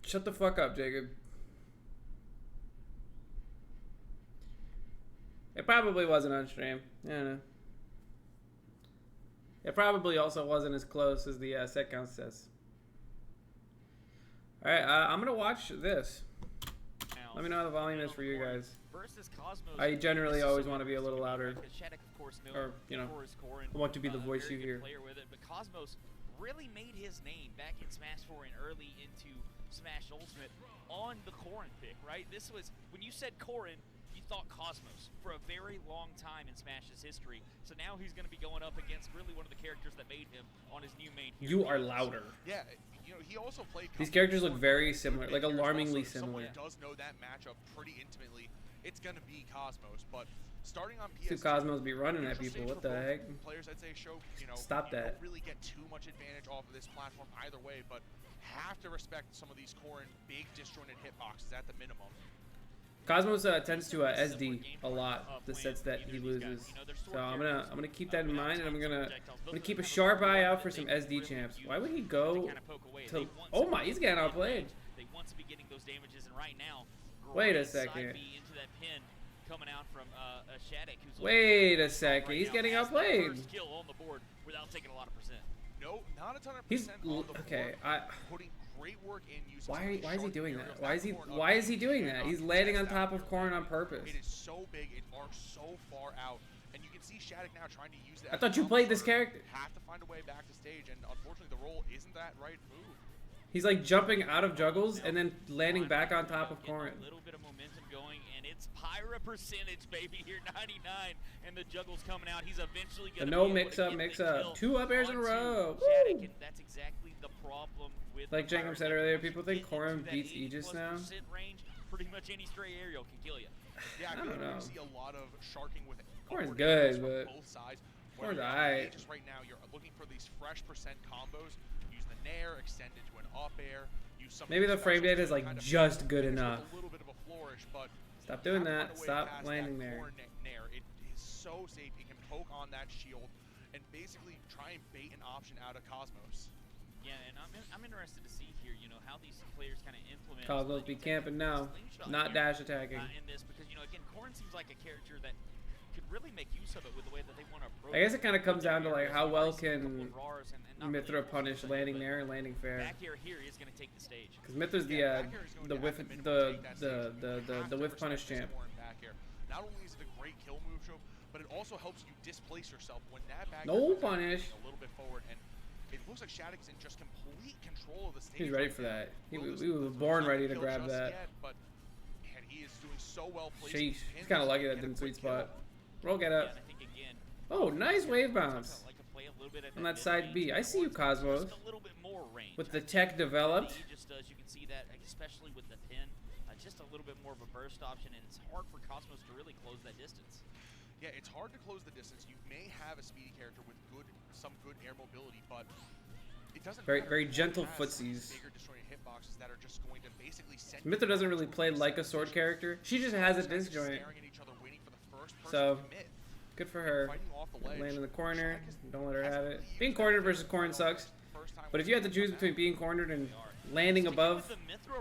Shut the fuck up, Jacob. It probably wasn't on stream. I don't know. It probably also wasn't as close as the set count says. Alright, I'm gonna watch this. Let me know how the volume is for you guys. I generally always want to be a little louder. Or, you know, I want to be the voice you hear. But Cosmos really made his name back in Smash 4 and early into Smash Ultimate on the Corrin pick, right? This was, when you said Corrin, you thought Cosmos for a very long time in Smash's history. So now he's going to be going up against really one of the characters that made him on his new main hero. You are louder. Yeah, you know, he also played. These characters look very similar, like alarmingly similar. Someone does know that matchup pretty intimately. It's going to be Cosmos, but starting on PS2, Cosmos be running at people. What the heck? Players, I'd say, show, you know, stop that. Don't really get too much advantage off of this platform either way, but have to respect some of these Corrin big disjointed hitboxes at the minimum. Cosmos tends to SD a lot the sets that he loses, so I'm gonna keep that in mind, and I'm gonna keep a sharp eye out for some SD champs. Why would he go to? Oh my, he's getting outplayed. They want to be getting those damages, and right now, wait a second. Into that pin coming out from Shadic, who's wait a second, he's getting outplayed. Kill on the board without taking a lot of percent. No, not a ton of he's percent. Okay. Putting great work in using why is he doing that? Why is he doing that? He's landing on top of Corrin on purpose. It is so big, it marks so far out, and you can see Shadic now trying to use that. I thought you played this character. Have to find a way back to stage, and unfortunately, the roll isn't that right move. He's like jumping out of juggles and then landing back on top of Corrin. A little bit of momentum going, and it's Pyra percentage, baby, here 99, and the juggle's coming out. He's eventually going to no mix up. 2 up airs in a row. Shadic, and that's exactly the problem with like Jacob said earlier, people think Corrin beats Aegis now. Range, pretty much any stray aerial can kill you. Yeah, I don't know. You see a lot of sharking with Corrin's good, but both sides. Corrin's alright. Just right now, you're looking for these fresh percent combos. Use the nair, extend it to an up air. Use some maybe the frame data is like just good enough. A little bit of a flourish, but stop doing that. Stop landing there. Nair. It is so safe. It can poke on that shield and basically try and bait an option out of Cosmos. Yeah, and I'm interested to see here, you know, how these players kind of implement. Cosmos be camping now, not dash attacking. In this, because you know, again, Corrin seems like a character that could really make use of it with the way that they want to approach. I guess it kind of comes down to like how well can Mythra punish landing there and landing fair. Back air here is going to take the stage. Because Mythra's the whiff punish champ. Not only is it a great kill move, but it also helps you displace yourself when that back no punish. A little bit forward, and it looks like Shadic is in just complete control of the stage. He's ready for that. He was born ready to grab that. Yet, but man, he is doing so well. Sheesh. He's kind of lucky that didn't sweet spot. Roll, get up. Oh, nice wave bounce. On that side B. I see you, Cosmos. With the tech developed. Just as you can see that, especially with the pin, just a little bit more of a burst option, and it's hard for Cosmos to really close that distance. Yeah, it's hard to close the distance. You may have a speedy character with some good air mobility, but it doesn't very gentle footsies. Bigger destroying hitboxes that are just going to basically send Mythra doesn't really play like a sword character. She just has a disjoint. So, good for her. Land in the corner. Don't let her have it. Being cornered versus Corrin sucks. But if you had to choose between being cornered and landing above,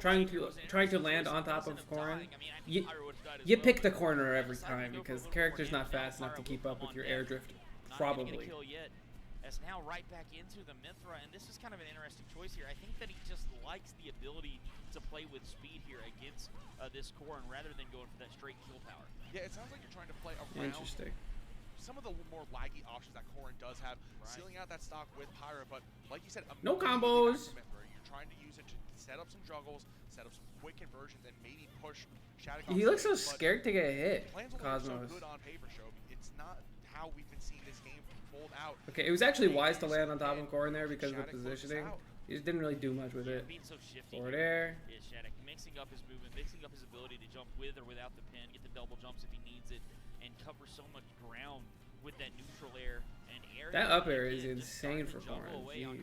trying to land on top of Corrin, you pick the corner every time because the character's not fast enough to keep up with your air drift. Probably. As now right back into the Mythra, and this is kind of an interesting choice here. I think that he just likes the ability to play with speed here against this Corrin rather than going for that straight kill power. Yeah, it sounds like you're trying to play around some of the more laggy options that Corrin does have, sealing out that stock with Pyra, but like you said, no combos. You're trying to use it to set up some juggles, set up some quick conversions, and maybe push Shadic. He looks so scared to get hit, Cosmos. So good on paper, show. It's not how we've been seeing this game fold out. Okay, it was actually wise to land on top of Corrin there because of the positioning. He just didn't really do much with it. Forward air. Yeah, Shadic mixing up his movement, mixing up his ability to jump with or without the pin, get the double jumps if he needs it, and cover so much ground with that neutral air and air. That up air is insane for Corrin.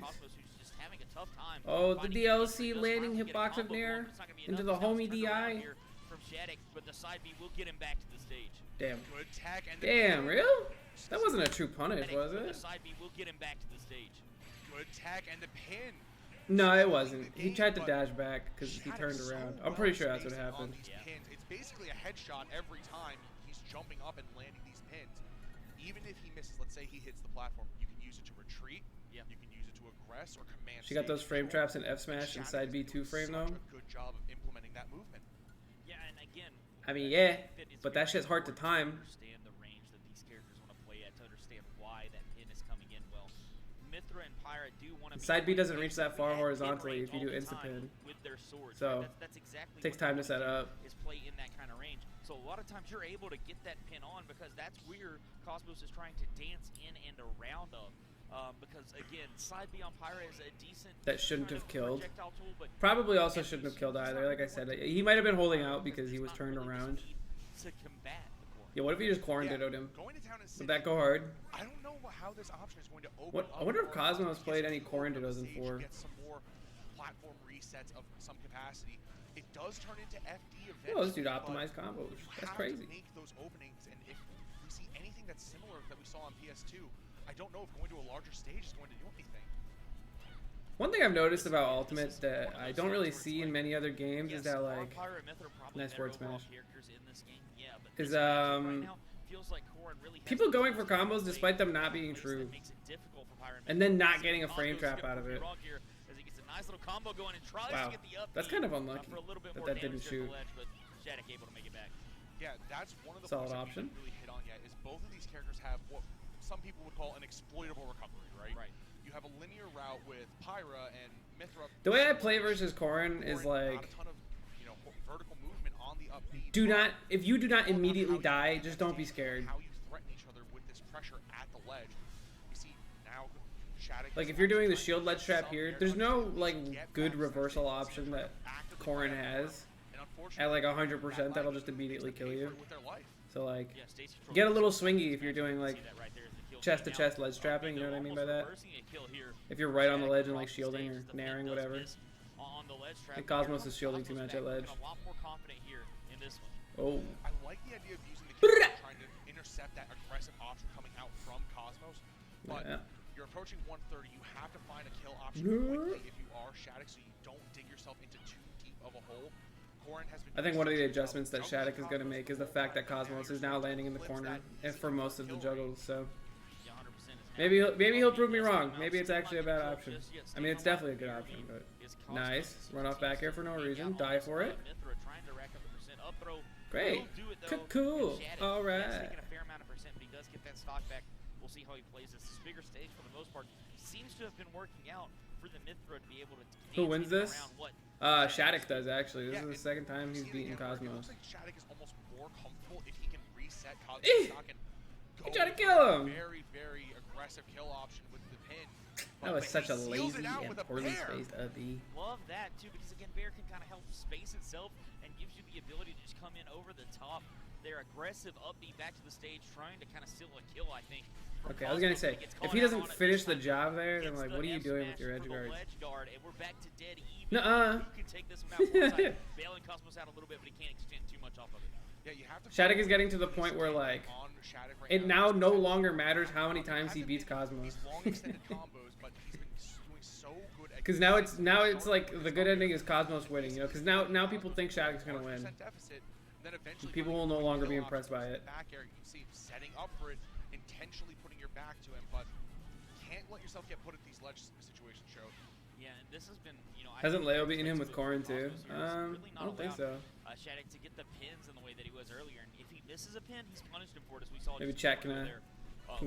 Oh, the DLC landing hitbox of Nair into the homie DI. From Shadic, but the side B will get him back to the stage. Damn. Good tag and damn, real? That wasn't a true punish, was it? The side B will get him back to the stage. Good tag and the pin. No, it wasn't. He tried to dash back because he turned around. I'm pretty sure that's what happened. It's basically a headshot every time he's jumping up and landing these pins. Even if he misses, let's say he hits the platform, you can use it to retreat. You can use it to aggress or command. She got those frame traps in F Smash and side B2 frame though. A good job of implementing that movement. Yeah, and again, I mean, yeah, but that shit's hard to time. Understand the range that these characters want to play at, to understand why that pin is coming in well. Mythra and Pyra do want to. Side B doesn't reach that far horizontally if you do insta pin. With their swords, so right? That's exactly takes time to set up. Is play in that kind of range. So a lot of times you're able to get that pin on because that's where Cosmos is trying to dance in and around of. Because again, side B on Pyra is a decent. That shouldn't have killed. Tool, but probably also shouldn't have killed either. Like I said, he might have been holding out because he was turned around. To combat the Corrin. Yeah, what if he just Corrin dittoed him? Going to town and Would that go hard? I don't know how this option is going to open up. I wonder if Cosmos played any Corrin dittos in 4. Get some more platform resets of some capacity. It does turn into FD eventually. Oh, this dude optimized combos. That's crazy. Make those openings, and if we see anything that's similar that we saw on PS2, I don't know if going to a larger stage is going to do anything. One thing I've noticed about Ultimate that I don't really see in many other games is that, like, nice word Smash, is people going for combos despite them not being true, and then not getting a frame trap out of it. Wow, that's kind of unlucky that didn't shoot. Yeah, that's one of the solid points option. That we really hit on yet is both of these characters have what some people would call an exploitable recovery, right? Right. You have a linear route with Pyra and Mythra. The way I play versus Corrin is like, a ton of, vertical movement on the upbeat. do not, if you do not immediately die, just don't be scared. How you threaten each other with this pressure at the ledge. You see now, Shadic. Like if you're doing the shield ledge trap here, there's no like good reversal option that Corrin has at like 100% that'll just immediately kill you. So like, get a little swingy if you're doing like chest to chest ledge trapping. You know what I mean by that? If you're right on the ledge and like shielding or naring whatever. I think Cosmos is shielding too much at ledge. Oh. I like the idea of using the kill, trying to intercept that aggressive option coming out from Cosmos, but you're approaching 130. You have to find a kill option quickly if you are Shadic, so you don't dig yourself into too deep of a hole. Corrin has been. I think one of the adjustments that Shadic is going to make is the fact that Cosmos is now landing in the corner and for most of the juggles. So maybe he'll prove me wrong. Maybe it's actually a bad option. I mean, it's definitely a good option, but nice. Run off back air for no reason. Die for it. Great. Cool. All right. We'll see how he plays this. This bigger stage, for the most part, seems to have been working out for the Mythra to be able to. Who wins this? Shadic does actually. This is the second time he's beaten Cosmos. It looks like Shadic is almost more comfortable if he can reset Cosmos stock and go. He tried to kill him. Very, very aggressive kill option with the pin. That was such a lazy and poorly spaced B. Love that too, because again, Bear can kind of help space itself and gives you the ability to just come in over the top. They're aggressive up B back to the stage, trying to kind of steal a kill, I think. Okay, I was gonna say, if he doesn't finish the job there, then like, what are you doing with your edge guards? Nuh-uh. Shadic is getting to the point where like, it now no longer matters how many times he beats Cosmos. Because now it's like the good ending is Cosmos winning, you know? Because now people think Shadic's gonna win. People will no longer be impressed by it. Back air, you can see setting up for it, intentionally putting your back to him, but can't let yourself get put at these ledge situations, Show. Yeah, and this has been, Hasn't Leo beaten him with Corrin too? I don't think so. Shadic to get the pins in the way that he was earlier, and if he misses a pin, he's punished him for it, as we saw. Maybe chat can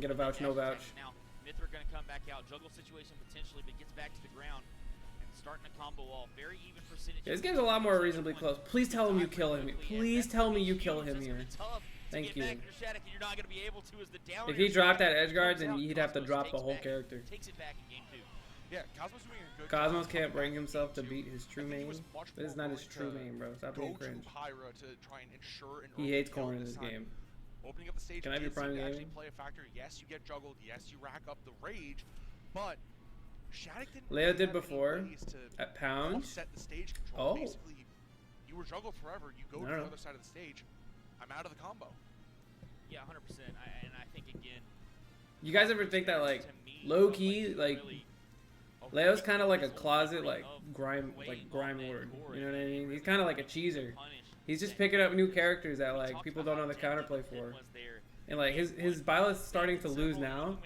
get a vouch, no vouch. Now, Mythra gonna come back out, juggle situation potentially, but gets back to the ground. Starting a combo wall, very even percentage. Yeah, this game's a lot more reasonably close. Please tell him you kill him. Please tell me you kill him here. Thank you. If he dropped that edge guard, then he'd have to drop the whole character. Cosmos can't bring himself to beat his true main. This is not his true main, bro. Stop being cringe. He hates Corrin in this game. Opening up the stage. Can I have your prime gaming? Play a factor. Yes, you get juggled. Yes, you rack up the rage, but Leo did before at Pound. Oh. Basically, you were juggled forever. You go to the other side of the stage. I'm out of the combo. Yeah, 100%. And I think again. You guys ever think that like low key like Leo's kind of like a closet, like grime lord. You know what I mean? He's kind of like a cheeser. He's just picking up new characters that like people don't know the counterplay for. And like his Byleth's starting to lose now.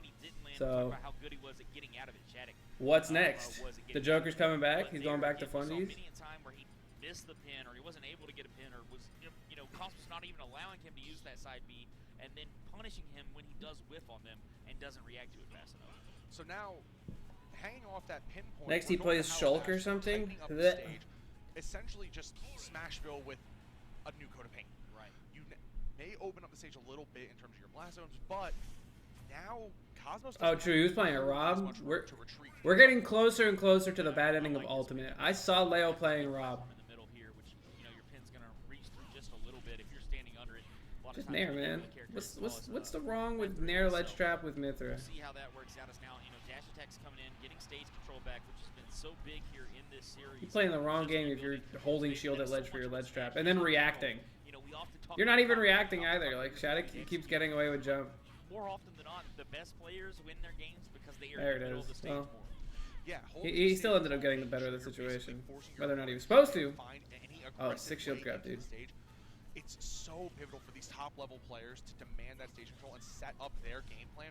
So what's next? The Joker's coming back. He's going back to fundies. Missed the pin, or he wasn't able to get a pin, or was, you know, Cosmos not even allowing him to use that side B, and then punishing him when he does whiff on them and doesn't react to it fast enough. So now, hanging off that pinpoint. Next he plays Shulk or something. Stage, essentially just Smashville with a new coat of paint. Right. You may open up the stage a little bit in terms of your blast zones, but now Cosmos. Oh, true. He was playing a Rob. We're getting closer and closer to the bad ending of Ultimate. I saw Leo playing Rob. Just Nair, man. What's the wrong with Nair ledge trap with Mythra? See how that works out. Is now, you know, dash attacks coming in, getting stage control back, which has been so big here in this series. You're playing the wrong game if you're holding shield at ledge for your ledge trap and then reacting. You're not even reacting either. Like Shadic keeps getting away with jump. More often than not, the best players win their games because they are there in the it middle is. of the stage Well, more. Yeah, he still ended up getting the better of the situation, whether or not he was supposed to. Oh, 6 shield grab, dude. It's so pivotal for these top-level players to demand that stage control and set up their game plan.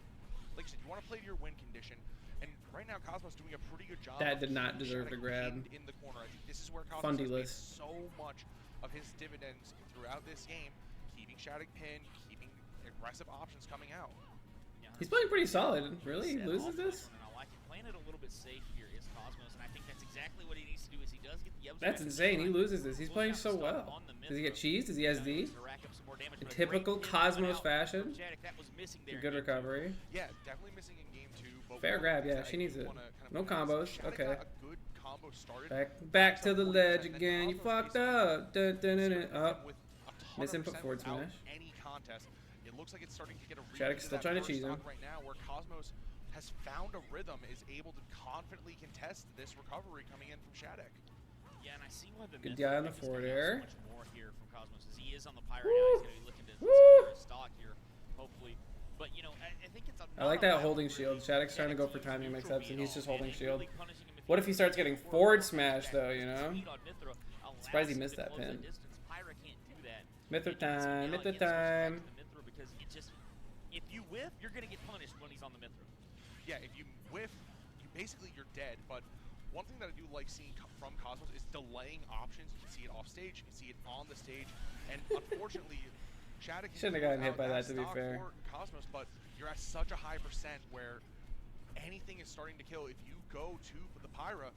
Like I said, you want to play to your win condition, and right now Cosmos doing a pretty good job. That did not deserve the grab. In the corner, I think this is where Cosmos has made Fundyless. so much of his dividends throughout this game, keeping Shadic pinned, keeping aggressive options coming out. Yeah, He's playing pretty solid. Really? He loses this? I like it. Playing it a little bit safe here is Cosmos, and I think that's exactly what he needs to do. Is he does get the That's insane. He loses this. He's playing so well. Does he get cheese? Does he SD? In typical Cosmos fashion. Good recovery. Yeah, definitely missing in game 2. Fair grab, yeah. She needs it. No combos. Okay. Back to the ledge again. You fucked up. Dun, dun, dun, dun. Oh. Miss input forward smash. Any contest. It looks like it's starting to get a Shadic's still trying to cheese him. Right now, where Cosmos has found a rhythm, is able to confidently contest this recovery coming in from Shadic. Yeah, and I see why the good guy on the forward air. Much more here from Cosmos as he is on the Pyra now. He's going to be looking to secure his stock here, hopefully. But you know, I think it's. I like that holding shield. Shadic's trying to go for timing mix-ups, and he's just holding shield. What if he starts getting forward smash though? You know. Surprised he missed that pin. Mythra time. Mythra time. Because it just, if you whiff, you're going to get punished when he's on the Mythra. Yeah, if you whiff, you're dead. But one thing that I do like seeing from Cosmos is delaying options. You can see it off stage, you can see it on the stage, and unfortunately, Shadic shouldn't have gotten hit by that. To be fair, Cosmos, but you're at such a high percent where anything is starting to kill. If you go to the Pyra,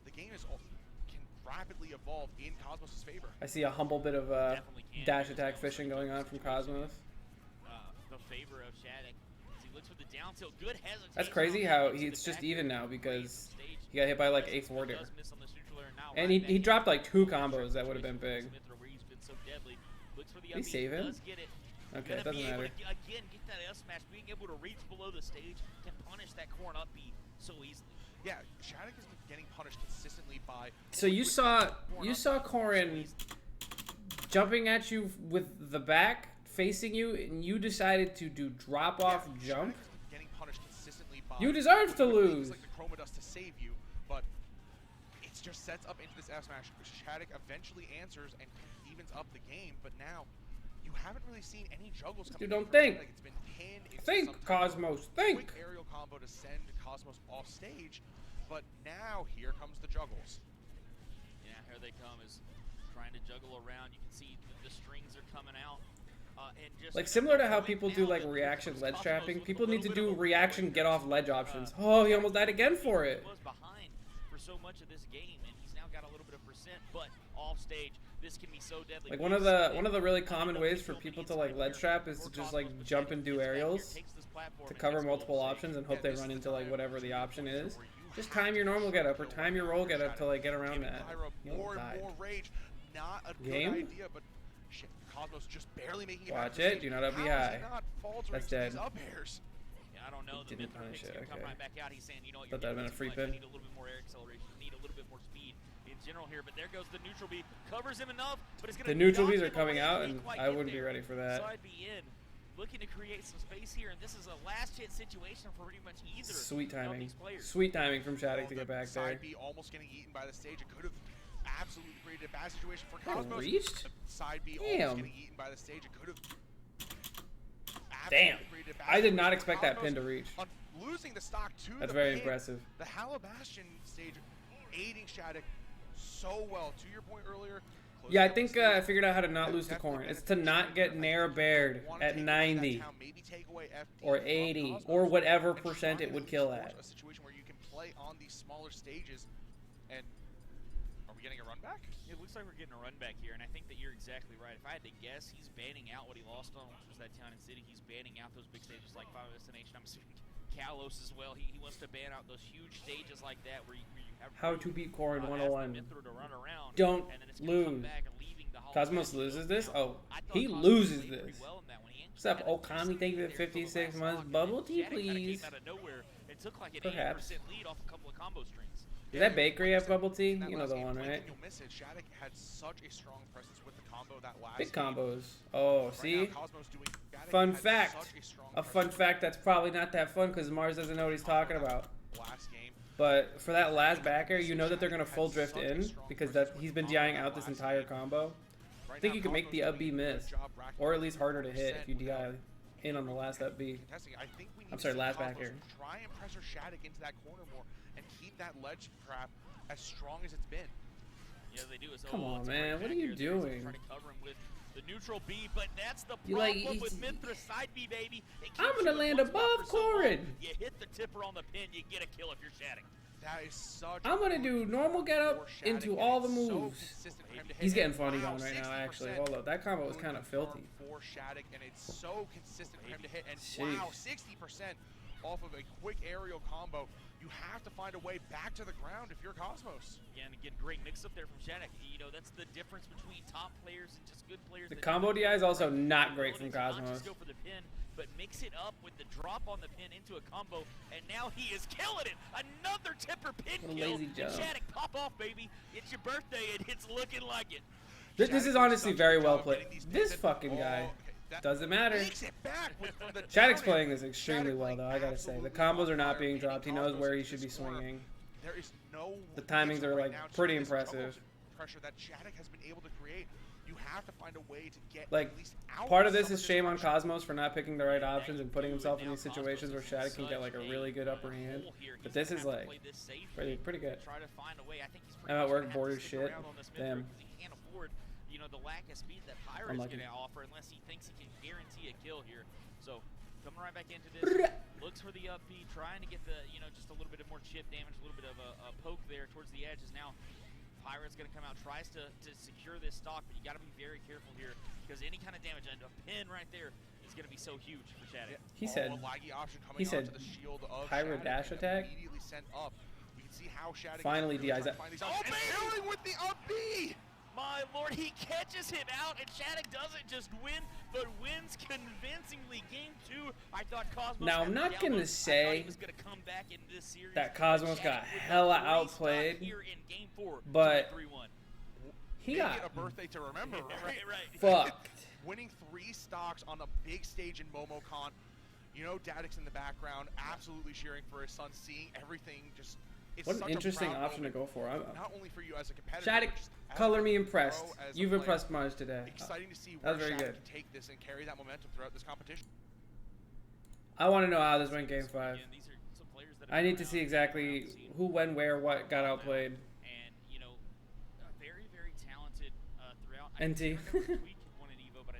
the game can rapidly evolve in Cosmos' favor. I see a humble bit of dash attack fishing going on from Cosmos. The favor of Shadic. He looks for the down tilt. Good hesitation. That's crazy how it's just even now because he got hit by like a forward air. And he dropped like 2 combos that would have been big. Did he save him? Okay, it doesn't matter. Again, get that F smash, being able to reach below the stage can punish that Corrin up B so easily. Yeah, Shadic has been getting punished consistently by. So you saw Corrin jumping at you with the back facing you, and you decided to do drop off jump. Getting punished consistently by. You deserve to lose. Like the Chroma Dust to save you, but it just sets up into this F smash. Shadic eventually answers and evens up the game, but now you haven't really seen any juggles coming. You don't think. Like it's been pinned. Think, Cosmos. Think. Quick aerial combo to send Cosmos off stage, but now here comes the juggles. Yeah, here they come, is trying to juggle around. You can see the strings are coming out. And just Like similar to how people do like reaction ledge trapping, people need to do reaction get off ledge options. Oh, he almost died again for it. He was behind for so much of this game, and he's now got a little bit of percent, but off stage, this can be so deadly. Like one of the really common ways for people to like ledge trap is to just like jump and do aerials to cover multiple options and hope they run into like whatever the option is. Just time your normal get up or time your roll get up to like get around that. More and more rage. Not a good idea, but shit, Cosmos just barely making it. Watch it. Do not up be high. That's dead. Up airs? Yeah, I don't know. The Didn't punish it. come Okay. right back out. He's saying, you know, Thought that'd been a free pin. You need a little bit more air acceleration. You need a little bit more speed in general here. But there goes the neutral B. Covers him enough, but it's gonna. The neutral Bs are coming out, and I wouldn't be ready for that. Side B in. looking to create some space here, and this is a last chance situation for pretty much either Sweet of timing. these players. Sweet timing from Shadic to get back there. Side B almost getting eaten by the stage. It could have absolutely created a bad situation for Oh, Cosmos. reached? Side B Damn. almost getting eaten by the stage. It could have Damn. created a bad I did not situation expect for that pin Cosmos. to reach. On losing the stock to That's the very pin, impressive. The Halabastion stage aiding Shadic so well. To your point earlier. Yeah, I think I figured out how to not lose to Corrin. It's to not get Nair bared at 90 or 80 or whatever percent it would kill at. A situation where you can play on these smaller stages. And are we getting a run back? It looks like we're getting a run back here, and I think that you're exactly right. If I had to guess, he's banning out what he lost on, which was that Town and City. He's banning out those big stages like Final Destination. I'm assuming Kalos as well. He wants to ban out those huge stages like that where you have How to beat Corrin 101. Mythra to run around, Don't and then it's gonna come lose. back and leaving the Hall Cosmos of Fame. loses this? Now, Oh, I thought he Cosmos loses played pretty this. well in that when he What's up, had a Okami? Thank you for there for the 56 last months. stock, and Bubble then tea, Shadic kinda please. came out of nowhere and took like an Perhaps. 80% lead off a couple of combo strings. Does that bakery have bubble tea? That You know last the game, one, blink right? and you'll miss it. Shadic had such a strong presence with the combo that last Big game. combos. Oh, Right see? now, Cosmos doing Shadic Fun had fact. such a strong A fun presence fact that's probably not that fun because Mars doesn't know what he's talking about. last game. But for that last backer, you know that they're going to full drift in because he's been DIing out this entire combo. I think you can make the up B miss, or at least harder to hit if you DI in on the last up B. I'm sorry, last backer. Try and pressure Shadic into that corner more and keep that ledge trap as strong as it's been. Yeah, they do. Come on, man. What are you doing? Trying to cover him with the neutral B, but that's the You problem like- with Mythra side B, baby. It I'm keeps gonna you in land one spot above for so long. Corrin. You hit the tipper on the pin, you get a kill if you're Shadic. That is such. I'm going to do normal get up into all the moves. He's getting funny going right now, actually. Hold up. That combo was kind of filthy. For Shadic, and it's so consistent for him to hit. And Sheesh. wow, 60% off of a quick aerial combo. You have to find a way back to the ground if you're Cosmos. Again, great mix up there from Shadic. You know, that's the difference between top players and just good players. The that combo DI is also not great from Not Cosmos. just go for the pin, but mix it up with the drop on the pin into a combo, and now he is killing it. Another tipper pin What a kill. lazy And jump. Shadic, pop off, baby. It's your birthday, and it's looking like it. This is honestly very well played. This fucking guy. Doesn't matter. Shadic's playing this extremely well, though, I gotta say. The combos are not being dropped. He knows where he should be swinging. There is no The timings are, like, right now to pretty this double impressive. Pressure that Shadic has been able to create. You have to find a way to get Like, at least out part of some this is shame on pressure. Cosmos for not picking the right options and putting himself in these situations where Shadic can get, like, a really good upper hand. But this is, like, pretty good. Try to find a way. I think he's I'm at work gonna have bored to as stick shit. around on this Mythra Damn. because he can't afford, you know, the lack of speed that Pyra is Unlucky. going to offer unless he thinks he can guarantee a kill here. So coming right back into this, looks for the up B, trying to get the, you know, just a little bit of more chip damage, a little bit of a poke there towards the edges. Now Pyra's going to come out, tries to secure this stock, but you got to be very careful here because any kind of damage, a pin right there is going to be so huge for Shadic. He said, A laggy option coming he said, onto the shield of Pyra Shadic dash and attack? immediately sent up. We can see how Shadic Finally is really DIs trying it. to find these Oh, options. And man! killing with the up B! My lord, he catches him out, and Shadic doesn't just win, but wins convincingly. Game 2, I thought Cosmos Now, had I'm the not down gonna low. I thought say he was gonna come back in this series, that but Cosmos Shadic got with the hella three outplayed, stock here in Game 4 but to 3-1. he Making got it a birthday to remember, right? right. fucked. Winning 3 stocks on a big stage in Momocon. You know, Dadic's in the background, absolutely cheering for his son, seeing everything just. It's What an such a interesting proud option to moment, go for. Not only for you as a competitor, Shadic, but just as color a me pro, impressed. as a You've player. impressed Mars today. Exciting to see That where was very Shadic good. can take this and carry that momentum throughout this competition. I want to know how this went Game 5. Again, these are some players that have I been need to around, see exactly seen who, when, where, what got outplayed. and you know, very, very talented throughout. NT. I tweet